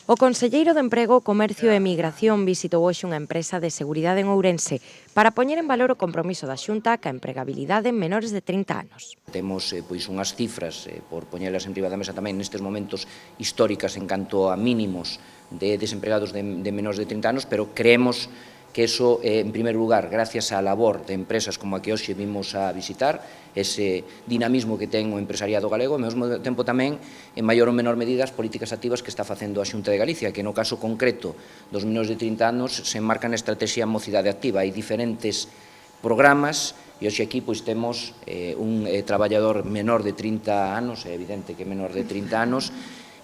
O conselleiro de Emprego, Comercio e Migración visitou hoxe unha empresa de seguridade en Ourense para poñer en valor o compromiso da Xunta ca empregabilidade en menores de 30 anos. Temos pois unhas cifras, por poñelas en riba da mesa tamén nestes momentos históricas en canto a mínimos de desempregados de menores de 30 anos, pero creemos que eso, en primeiro lugar, gracias á labor de empresas como a que hoxe vimos a visitar, ese dinamismo que ten o empresariado galego, ao mesmo tempo tamén, en maior ou menor medida, as políticas activas que está facendo a Xunta de Galicia, que no caso concreto dos menores de 30 anos se enmarca na estrategia Mocidade Activa. Hai diferentes programas e hoxe aquí pois temos un traballador menor de 30 anos, é evidente que menor de 30 anos,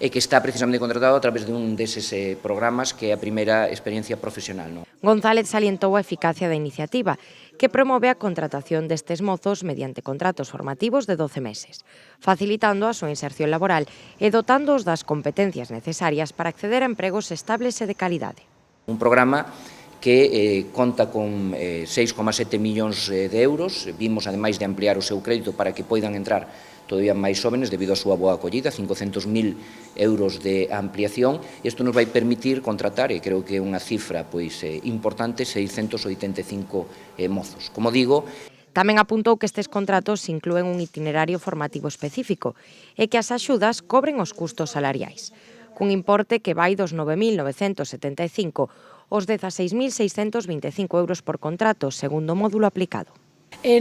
e que está precisamente contratado a través dun deses programas que é a primeira experiencia profesional. González salientou a eficacia da iniciativa, que promove a contratación destes mozos mediante contratos formativos de 12 meses, facilitando a súa inserción laboral e dotándoos das competencias necesarias para acceder a empregos estables e de calidade. Un programa que conta con 6,7 millóns de euros. Vimos, ademais de ampliar o seu crédito para que poidan entrar todavía máis jóvenes debido á súa boa acollida, 500.000 euros de ampliación. Isto nos vai permitir contratar, e creo que é unha cifra pois importante, 685 mozos. Como digo, tamén apuntou que estes contratos inclúen un itinerario formativo específico e que as axudas cobren os custos salariais, cun importe que vai dos 9.975 aos 16.625 euros por contrato, segundo o módulo aplicado.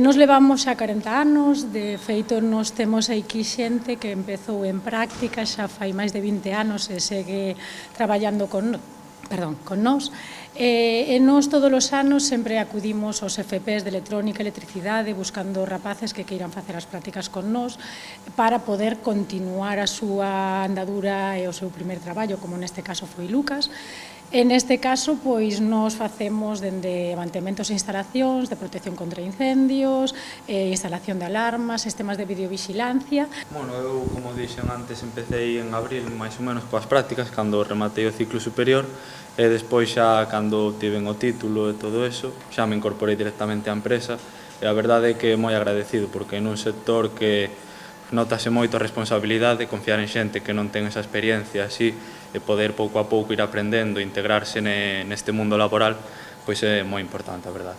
Nos levamos xa 40 anos, de feito nos temos aquí xente que empezou en práctica xa fai máis de 20 anos e segue traballando con nós. E nós todos os anos sempre acudimos aos FPs de electrónica e electricidade buscando rapaces que queiran facer as prácticas con nós para poder continuar a súa andadura e o seu primer traballo, como neste caso foi Lucas. En este caso, pois, nos facemos dende mantementos e instalacións de protección contra incendios, instalación de alarmas, sistemas de videovigilancia. Bueno, eu, como dixen antes, empecé en abril, máis ou menos, coas prácticas, cando rematei o ciclo superior, e despois xa, cando obtiven o título e todo eso, xa me incorporei directamente á empresa, e a verdade é que é moi agradecido, porque nun sector que notase moito a responsabilidade, confiar en xente que non ten esa experiencia así, e poder pouco a pouco ir aprendendo, integrarse neste mundo laboral, pois é moi importante, a verdade.